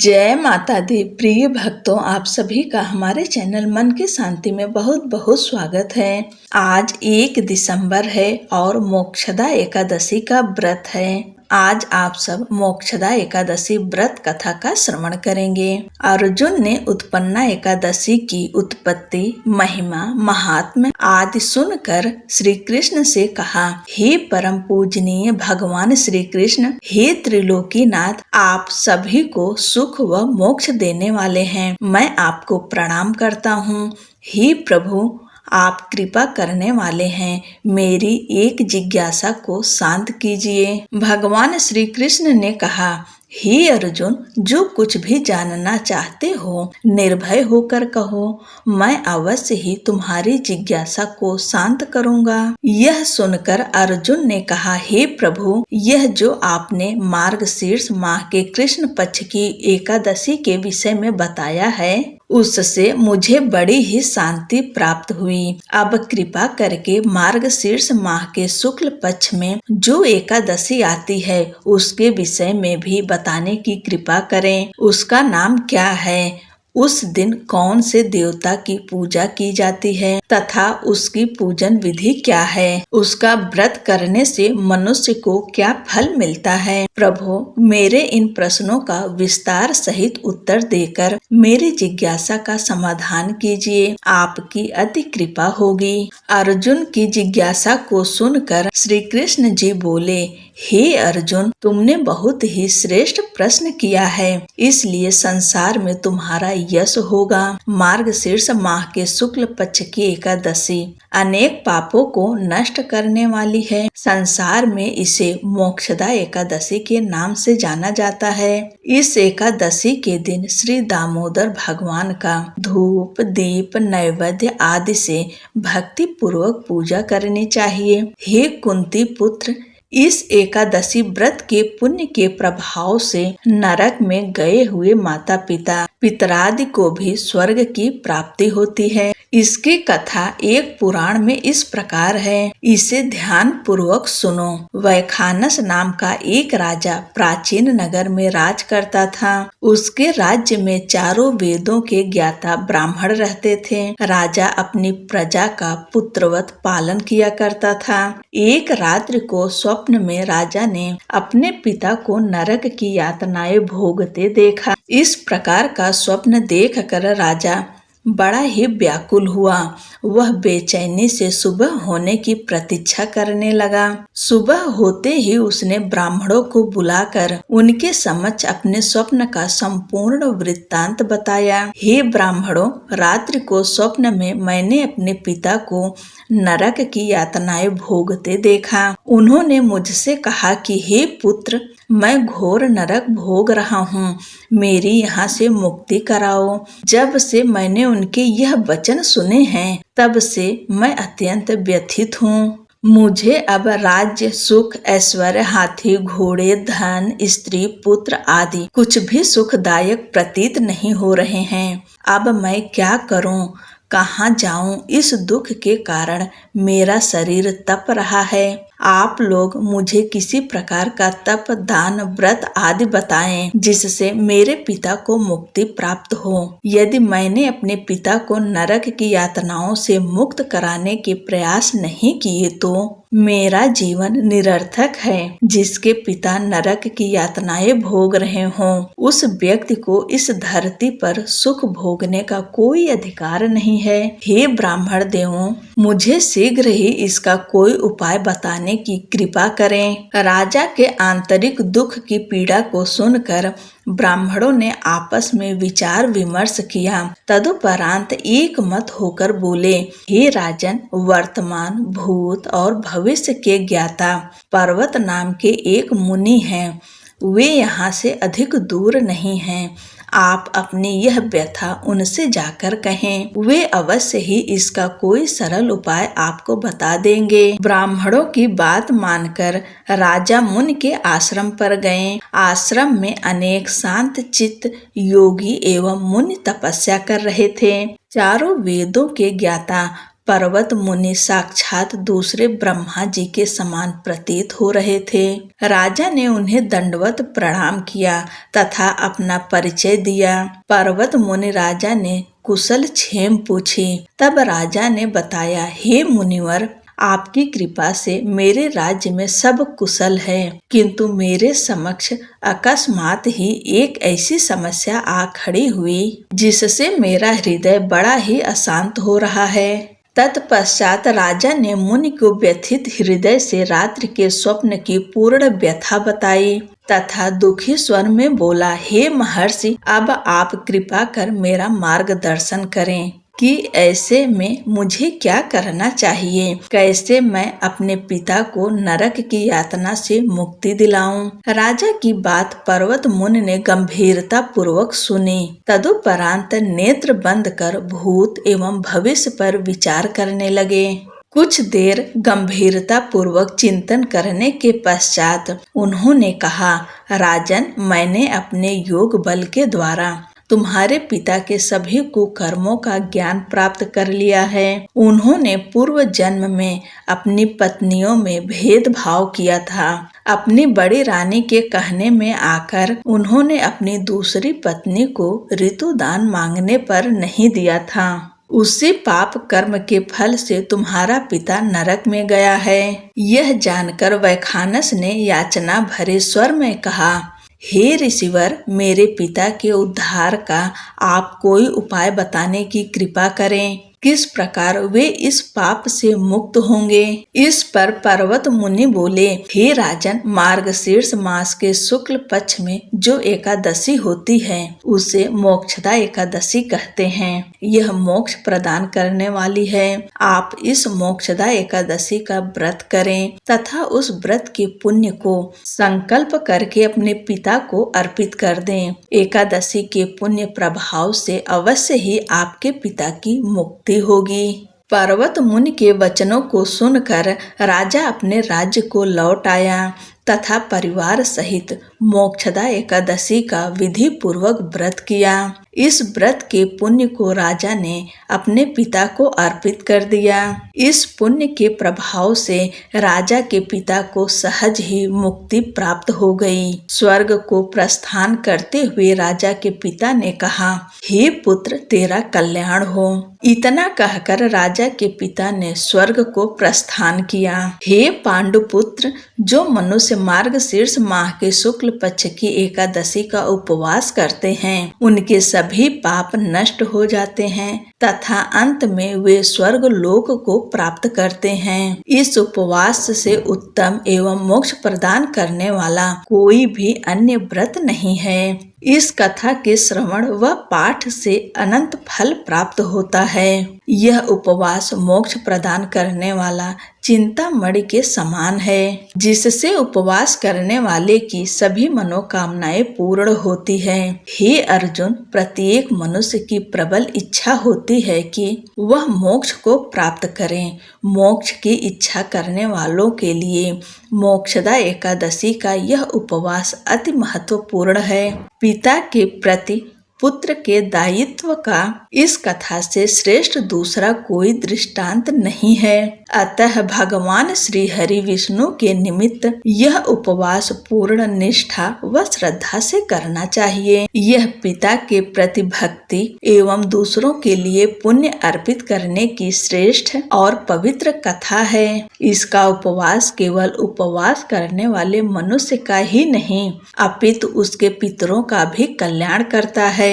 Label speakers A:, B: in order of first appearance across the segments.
A: जय माता दी। प्रिय भक्तों, आप सभी का हमारे चैनल मन की शांति में बहुत बहुत स्वागत है। आज 1 दिसंबर है और मोक्षदा एकादशी का व्रत है। आज आप सब मोक्षदा एकादशी व्रत कथा का श्रवण करेंगे। अर्जुन ने उत्पन्ना एकादशी की उत्पत्ति, महिमा, महात्म्य आदि सुनकर श्री कृष्ण से कहा, हे परम पूजनीय भगवान श्री कृष्ण, हे त्रिलोकीनाथ, आप सभी को सुख व मोक्ष देने वाले हैं। मैं आपको प्रणाम करता हूँ। हे प्रभु, आप कृपा करने वाले हैं, मेरी एक जिज्ञासा को शांत कीजिए। भगवान श्री कृष्ण ने कहा, हे अर्जुन, जो कुछ भी जानना चाहते हो निर्भय होकर कहो, मैं अवश्य ही तुम्हारी जिज्ञासा को शांत करूंगा। यह सुनकर अर्जुन ने कहा, हे प्रभु, यह जो आपने मार्गशीर्ष माह के कृष्ण पक्ष की एकादशी के विषय में बताया है, उससे मुझे बड़ी ही शांति प्राप्त हुई। अब कृपा करके मार्गशीर्ष माह के शुक्ल पक्ष में जो एकादशी आती है उसके विषय में भी बताने की कृपा करें। उसका नाम क्या है, उस दिन कौन से देवता की पूजा की जाती है तथा उसकी पूजन विधि क्या है, उसका व्रत करने से मनुष्य को क्या फल मिलता है। प्रभु, मेरे इन प्रश्नों का विस्तार सहित उत्तर देकर मेरी जिज्ञासा का समाधान कीजिए, आपकी अति कृपा होगी। अर्जुन की जिज्ञासा को सुनकर श्री कृष्ण जी बोले, हे अर्जुन, तुमने बहुत ही श्रेष्ठ प्रश्न किया है, इसलिए संसार में तुम्हारा यश होगा। मार्गशीर्ष माह के शुक्ल पक्ष की एकादशी अनेक पापों को नष्ट करने वाली है। संसार में इसे मोक्षदा एकादशी के नाम से जाना जाता है। इस एकादशी के दिन श्री दामोदर भगवान का धूप, दीप, नैवेद्य आदि से भक्ति पूर्वक पूजा करनी चाहिए। हे कुंती पुत्र, इस एकादशी व्रत के पुण्य के प्रभाव से नरक में गए हुए माता पिता पितरादि को भी स्वर्ग की प्राप्ति होती है। इसकी कथा एक पुराण में इस प्रकार है, इसे ध्यान पूर्वक सुनो। वैखानस नाम का एक राजा प्राचीन नगर में राज करता था। उसके राज्य में चारों वेदों के ज्ञाता ब्राह्मण रहते थे। राजा अपनी प्रजा का पुत्रवत पालन किया करता था। एक रात्रि को स्वप्न में राजा ने अपने पिता को नरक की यातनाएं भोगते देखा। इस प्रकार का स्वप्न देखकर राजा बड़ा ही व्याकुल हुआ। वह बेचैनी से सुबह होने की प्रतीक्षा करने लगा। सुबह होते ही उसने ब्राह्मणों को बुलाकर उनके समक्ष अपने स्वप्न का संपूर्ण वृत्तांत बताया। हे ब्राह्मणों, रात्रि को स्वप्न में मैंने अपने पिता को नरक की यातनाएं भोगते देखा। उन्होंने मुझसे कहा कि हे पुत्र, मैं घोर नरक भोग रहा हूँ, मेरी यहाँ से मुक्ति कराओ। जब से मैंने उनके यह वचन सुने हैं, तब से मैं अत्यंत व्यथित हूँ। मुझे अब राज्य, सुख, ऐश्वर्य, हाथी, घोड़े, धन, स्त्री, पुत्र आदि कुछ भी सुखदायक प्रतीत नहीं हो रहे हैं। अब मैं क्या करूँ, कहाँ जाऊं? इस दुख के कारण मेरा शरीर तप रहा है। आप लोग मुझे किसी प्रकार का तप, दान, व्रत आदि बताएं, जिससे मेरे पिता को मुक्ति प्राप्त हो। यदि मैंने अपने पिता को नरक की यातनाओं से मुक्त कराने के प्रयास नहीं किए तो मेरा जीवन निरर्थक है। जिसके पिता नरक की यातनाएं भोग रहे हों, उस व्यक्ति को इस धरती पर सुख भोगने का कोई अधिकार नहीं है। हे ब्राह्मण देवों, मुझे शीघ्र ही इसका कोई उपाय बताने की कृपा करें। राजा के आंतरिक दुख की पीड़ा को सुनकर ब्राह्मणों ने आपस में विचार विमर्श किया। तदुपरांत एक मत होकर बोले, हे राजन, वर्तमान, भूत और भविष्य के ज्ञाता पर्वत नाम के एक मुनि हैं। वे यहाँ से अधिक दूर नहीं हैं। आप अपनी यह व्यथा उनसे जाकर कहें, वे अवश्य ही इसका कोई सरल उपाय आपको बता देंगे। ब्राह्मणों की बात मानकर राजा मुनि के आश्रम पर गए। आश्रम में अनेक शांत चित्त योगी एवं मुनि तपस्या कर रहे थे। चारों वेदों के ज्ञाता पर्वत मुनि साक्षात दूसरे ब्रह्मा जी के समान प्रतीत हो रहे थे। राजा ने उन्हें दंडवत प्रणाम किया तथा अपना परिचय दिया। पर्वत मुनि राजा ने कुशल क्षेम पूछी। तब राजा ने बताया, हे मुनिवर, आपकी कृपा से मेरे राज्य में सब कुशल है, किंतु मेरे समक्ष अकस्मात ही एक ऐसी समस्या आ खड़ी हुई जिससे मेरा हृदय बड़ा ही अशांत हो रहा है। तत्पश्चात राजा ने मुनि को व्यथित हृदय से रात्रि के स्वप्न की पूर्ण व्यथा बताई तथा दुखी स्वर में बोला, हे महर्षि, अब आप कृपा कर मेरा मार्गदर्शन करें कि ऐसे में मुझे क्या करना चाहिए, कैसे मैं अपने पिता को नरक की यातना से मुक्ति दिलाऊं। राजा की बात पर्वत मुनि ने गंभीरता पूर्वक सुनी। तदुपरांत नेत्र बंद कर भूत एवं भविष्य पर विचार करने लगे। कुछ देर गंभीरता पूर्वक चिंतन करने के पश्चात उन्होंने कहा, राजन, मैंने अपने योग बल के द्वारा तुम्हारे पिता के सभी कुकर्मों का ज्ञान प्राप्त कर लिया है। उन्होंने पूर्व जन्म में अपनी पत्नियों में भेदभाव किया था। अपनी बड़ी रानी के कहने में आकर उन्होंने अपनी दूसरी पत्नी को ऋतुदान मांगने पर नहीं दिया था। उसी पाप कर्म के फल से तुम्हारा पिता नरक में गया है। यह जानकर वैखानस ने याचना भरे स्वर में कहा, हे ऋषिवर, मेरे पिता के उद्धार का आप कोई उपाय बताने की कृपा करें। किस प्रकार वे इस पाप से मुक्त होंगे। इस पर पर्वत मुनि बोले, हे राजन, मार्गशीर्ष मास के शुक्ल पक्ष में जो एकादशी होती है उसे मोक्षदा एकादशी कहते हैं। यह मोक्ष प्रदान करने वाली है। आप इस मोक्षदा एकादशी का व्रत करें तथा उस व्रत के पुण्य को संकल्प करके अपने पिता को अर्पित कर दें। एकादशी के पुण्य प्रभाव से अवश्य ही आपके पिता की मुक्ति होगी। पर्वत मुनि के वचनों को सुनकर राजा अपने राज्य को लौट आया तथा परिवार सहित मोक्षदा एकादशी का विधि पूर्वक व्रत किया। इस व्रत के पुण्य को राजा ने अपने पिता को अर्पित कर दिया। इस पुण्य के प्रभाव से राजा के पिता को सहज ही मुक्ति प्राप्त हो गई। स्वर्ग को प्रस्थान करते हुए राजा के पिता ने कहा, हे पुत्र, तेरा कल्याण हो। इतना कहकर राजा के पिता ने स्वर्ग को प्रस्थान किया। हे पांडुपुत्र, जो मनुष्य मार्गशीर्ष माह के शुक्ल पक्ष की एकादशी का उपवास करते हैं उनके सभी पाप नष्ट हो जाते हैं तथा अंत में वे स्वर्ग लोक को प्राप्त करते हैं। इस उपवास से उत्तम एवं मोक्ष प्रदान करने वाला कोई भी अन्य व्रत नहीं है। इस कथा के श्रवण व पाठ से अनंत फल प्राप्त होता है। यह उपवास मोक्ष प्रदान करने वाला चिंतामणि के समान है, जिससे उपवास करने वाले की सभी मनोकामनाएं पूर्ण होती है। हे अर्जुन, प्रत्येक मनुष्य की प्रबल इच्छा होती है कि वह मोक्ष को प्राप्त करें। मोक्ष की इच्छा करने वालों के लिए मोक्षदा एकादशी का यह उपवास अति महत्वपूर्ण है। पिता के प्रति पुत्र के दायित्व का इस कथा से श्रेष्ठ दूसरा कोई दृष्टांत नहीं है। अतः भगवान श्री हरि विष्णु के निमित्त यह उपवास पूर्ण निष्ठा व श्रद्धा से करना चाहिए। यह पिता के प्रति भक्ति एवं दूसरों के लिए पुण्य अर्पित करने की श्रेष्ठ और पवित्र कथा है। इसका उपवास केवल उपवास करने वाले मनुष्य का ही नहीं अपितु उसके पितरों का भी कल्याण करता है।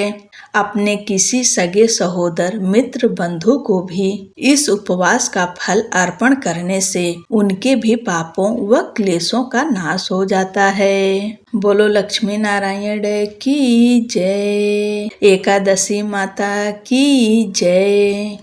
A: अपने किसी सगे सहोदर मित्र बंधु को भी इस उपवास का फल अर्पण करने से उनके भी पापों व क्लेशों का नाश हो जाता है। बोलो लक्ष्मी नारायण की जय। एकादशी माता की जय।